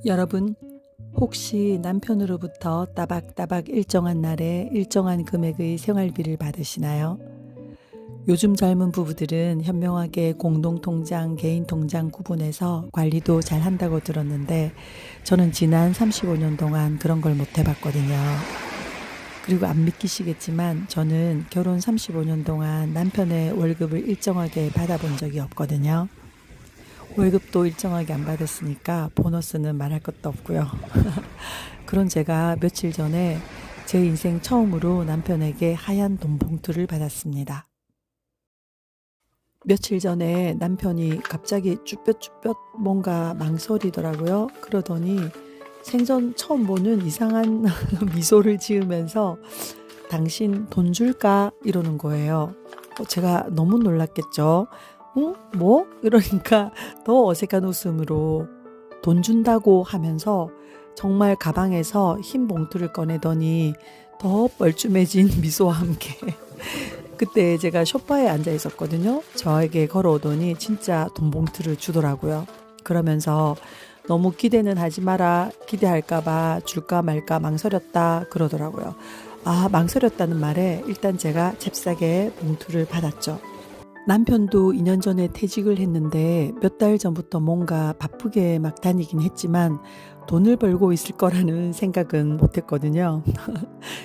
여러분, 혹시 남편으로부터 따박따박 일정한 날에 일정한 금액의 생활비를 받으시나요? 요즘 젊은 부부들은 현명하게 공동통장, 개인통장 구분해서 관리도 잘 한다고 들었는데 저는 지난 35년 동안 그런 걸 못 해봤거든요. 그리고 안 믿기시겠지만 저는 결혼 35년 동안 남편의 월급을 일정하게 받아본 적이 없거든요. 월급도 일정하게 안 받았으니까 보너스는 말할 것도 없고요. 그런 제가 며칠 전에 제 인생 처음으로 남편에게 하얀 돈 봉투를 받았습니다. 며칠 전에 남편이 갑자기 쭈뼛쭈뼛 뭔가 망설이더라고요. 그러더니 생전 처음 보는 이상한 미소를 지으면서 당신 돈 줄까? 이러는 거예요. 제가 너무 놀랐겠죠. 응? 뭐? 이러니까 더 어색한 웃음으로 돈 준다고 하면서 정말 가방에서 흰 봉투를 꺼내더니 더 뻘쭘해진 미소와 함께 그때 제가 소파에 앉아 있었거든요. 저에게 걸어오더니 진짜 돈 봉투를 주더라고요. 그러면서 너무 기대는 하지 마라. 기대할까봐 줄까 말까 망설였다 그러더라고요. 망설였다는 말에 일단 제가 잽싸게 봉투를 받았죠. 남편도 2년 전에 퇴직을 했는데 몇 달 전부터 뭔가 바쁘게 막 다니긴 했지만 돈을 벌고 있을 거라는 생각은 못 했거든요.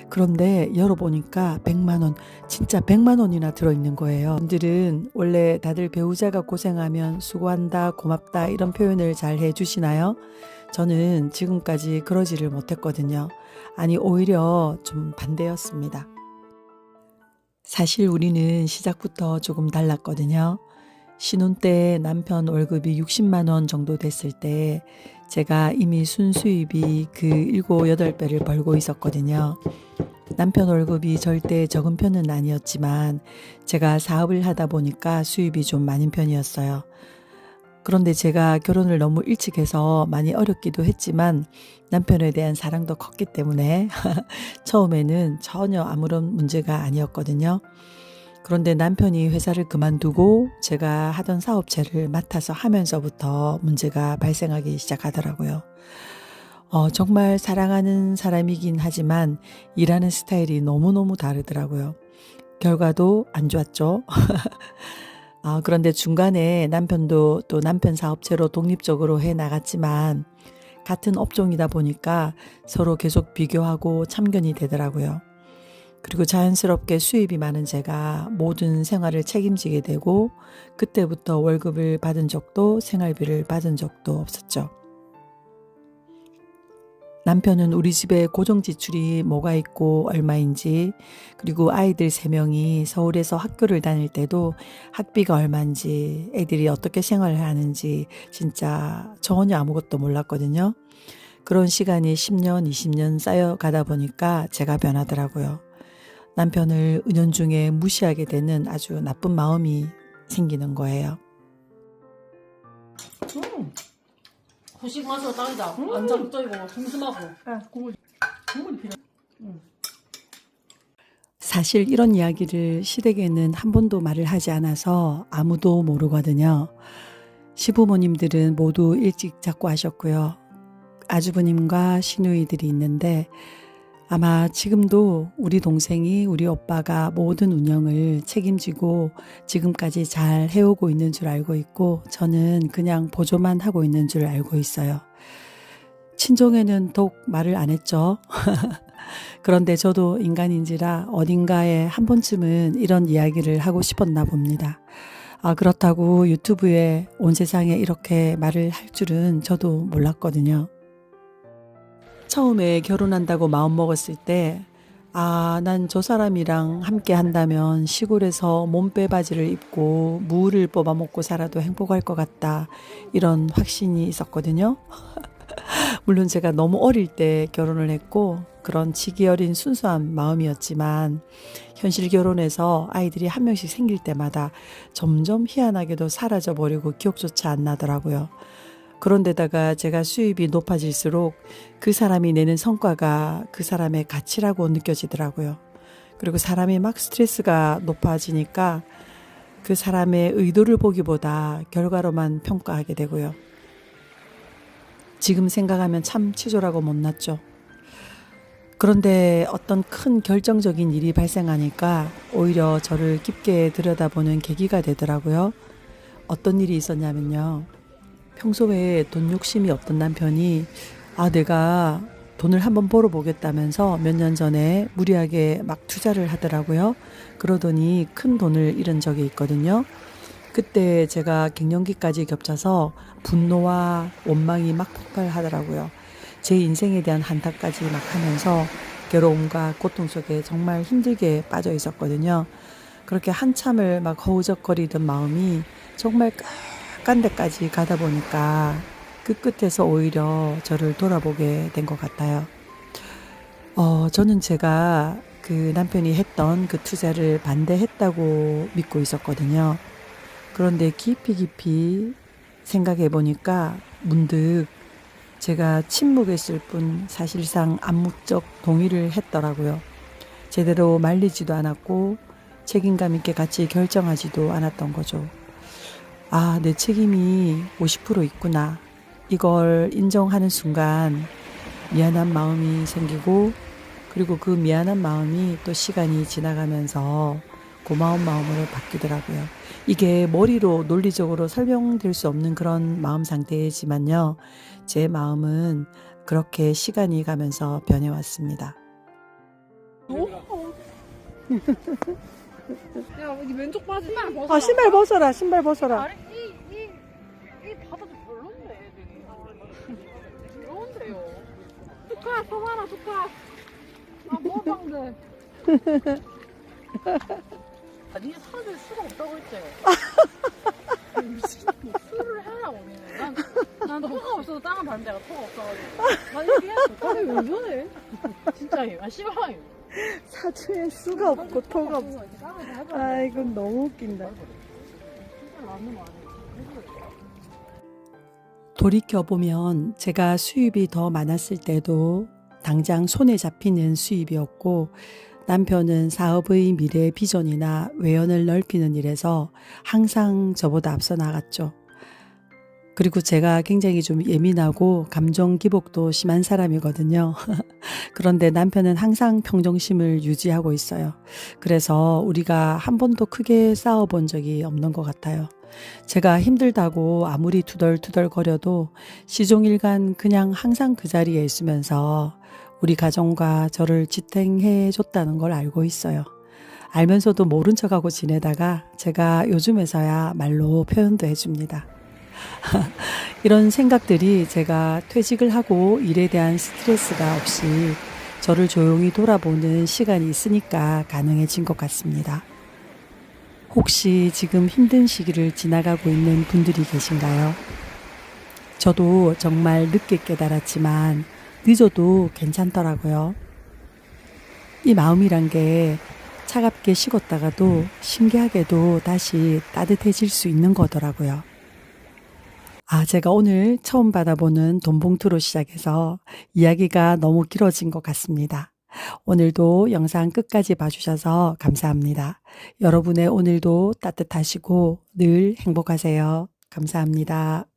그런데 열어보니까 100만 원, 진짜 100만 원이나 들어있는 거예요. 분들은 원래 다들 배우자가 고생하면 수고한다, 고맙다 이런 표현을 잘 해주시나요? 저는 지금까지 그러지를 못했거든요. 아니, 오히려 좀 반대였습니다. 사실 우리는 시작부터 조금 달랐거든요. 신혼 때 남편 월급이 60만 원 정도 됐을 때 제가 이미 순수입이 그 7, 8배를 벌고 있었거든요. 남편 월급이 절대 적은 편은 아니었지만 제가 사업을 하다 보니까 수입이 좀 많은 편이었어요. 그런데 제가 결혼을 너무 일찍 해서 많이 어렵기도 했지만 남편에 대한 사랑도 컸기 때문에 처음에는 전혀 아무런 문제가 아니었거든요. 그런데 남편이 회사를 그만두고 제가 하던 사업체를 맡아서 하면서부터 문제가 발생하기 시작하더라고요. 정말 사랑하는 사람이긴 하지만 일하는 스타일이 너무너무 다르더라고요. 결과도 안 좋았죠. 그런데 중간에 남편도 또 남편 사업체로 독립적으로 해 나갔지만 같은 업종이다 보니까 서로 계속 비교하고 참견이 되더라고요. 그리고 자연스럽게 수입이 많은 제가 모든 생활을 책임지게 되고 그때부터 월급을 받은 적도 생활비를 받은 적도 없었죠. 남편은 우리 집에 고정 지출이 뭐가 있고 얼마인지, 그리고 아이들 3명이 서울에서 학교를 다닐 때도 학비가 얼마인지, 애들이 어떻게 생활을 하는지 진짜 전혀 아무것도 몰랐거든요. 그런 시간이 10년, 20년 쌓여가다 보니까 제가 변하더라고요. 남편을 은연중에 무시하게 되는 아주 나쁜 마음이 생기는 거예요. 후식 맛으로 딱이다. 완전 쫄고 슴슴하고. 국물이 필요. 사실 이런 이야기를 시댁에는 한 번도 말을 하지 않아서 아무도 모르거든요. 시부모님들은 모두 일찍 작고하셨고요. 아주버님과 시누이들이 있는데 아마 지금도 우리 동생이 우리 오빠가 모든 운영을 책임지고 지금까지 잘 해오고 있는 줄 알고 있고 저는 그냥 보조만 하고 있는 줄 알고 있어요. 친정에는 더욱 말을 안 했죠. 그런데 저도 인간인지라 어딘가에 한 번쯤은 이런 이야기를 하고 싶었나 봅니다. 그렇다고 유튜브에 온 세상에 이렇게 말을 할 줄은 저도 몰랐거든요. 처음에 결혼한다고 마음먹었을 때 난 저 사람이랑 함께 한다면 시골에서 몸빼바지를 입고 무를 뽑아 먹고 살아도 행복할 것 같다. 이런 확신이 있었거든요. 물론 제가 너무 어릴 때 결혼을 했고 그런 지기 어린 순수한 마음이었지만 현실 결혼해서 아이들이 한 명씩 생길 때마다 점점 희한하게도 사라져버리고 기억조차 안 나더라고요. 그런데다가 제가 수입이 높아질수록 그 사람이 내는 성과가 그 사람의 가치라고 느껴지더라고요. 그리고 사람이 막 스트레스가 높아지니까 그 사람의 의도를 보기보다 결과로만 평가하게 되고요. 지금 생각하면 참 치졸하고 못났죠. 그런데 어떤 큰 결정적인 일이 발생하니까 오히려 저를 깊게 들여다보는 계기가 되더라고요. 어떤 일이 있었냐면요. 평소에 돈 욕심이 없던 남편이 내가 돈을 한번 벌어보겠다면서 몇 년 전에 무리하게 막 투자를 하더라고요. 그러더니 큰 돈을 잃은 적이 있거든요. 그때 제가 갱년기까지 겹쳐서 분노와 원망이 막 폭발하더라고요. 제 인생에 대한 한탄까지 막 하면서 괴로움과 고통 속에 정말 힘들게 빠져 있었거든요. 그렇게 한참을 막 허우적거리던 마음이 정말 끝간 데까지 가다 보니까 그 끝에서 오히려 저를 돌아보게 된 것 같아요. 저는 제가 그 남편이 했던 그 투자를 반대했다고 믿고 있었거든요. 그런데 깊이 생각해 보니까 문득 제가 침묵했을 뿐 사실상 암묵적 동의를 했더라고요. 제대로 말리지도 않았고 책임감 있게 같이 결정하지도 않았던 거죠. 내 책임이 50% 있구나. 이걸 인정하는 순간 미안한 마음이 생기고, 그리고 그 미안한 마음이 또 시간이 지나가면서 고마운 마음으로 바뀌더라고요. 이게 머리로 논리적으로 설명될 수 없는 그런 마음 상태이지만요. 제 마음은 그렇게 시간이 가면서 변해왔습니다. 야, 여기 왼쪽 바지 신발 벗어라. 신발 벗어라. 신발 벗어라. 아니, 이 바다도 별론데, 애들이. 별론데요. 축하, 서만아, 축하. 뭐 방대. 니네 사줄 수가 없다고 했지. 술을 해라고, 니는. 난 토가 없어서 땅을 봤는데 내가 토가 없어가지고. 난 이렇게 했어. 아니, 왜 저래? 진짜예요. 씨발아요. 사주에 수가 없고 토가 없어. 이건 너무 웃긴다. 돌이켜보면 제가 수입이 더 많았을 때도 당장 손에 잡히는 수입이었고, 남편은 사업의 미래 비전이나 외연을 넓히는 일에서 항상 저보다 앞서 나갔죠. 그리고 제가 굉장히 좀 예민하고 감정 기복도 심한 사람이거든요. 그런데 남편은 항상 평정심을 유지하고 있어요. 그래서 우리가 한 번도 크게 싸워본 적이 없는 것 같아요. 제가 힘들다고 아무리 투덜투덜거려도 시종일관 그냥 항상 그 자리에 있으면서 우리 가정과 저를 지탱해 줬다는 걸 알고 있어요. 알면서도 모른 척하고 지내다가 제가 요즘에서야 말로 표현도 해줍니다. 이런 생각들이 제가 퇴직을 하고 일에 대한 스트레스가 없이 저를 조용히 돌아보는 시간이 있으니까 가능해진 것 같습니다. 혹시 지금 힘든 시기를 지나가고 있는 분들이 계신가요? 저도 정말 늦게 깨달았지만 늦어도 괜찮더라고요. 이 마음이란 게 차갑게 식었다가도 신기하게도 다시 따뜻해질 수 있는 거더라고요. 제가 오늘 처음 받아보는 돈봉투로 시작해서 이야기가 너무 길어진 것 같습니다. 오늘도 영상 끝까지 봐주셔서 감사합니다. 여러분의 오늘도 따뜻하시고 늘 행복하세요. 감사합니다.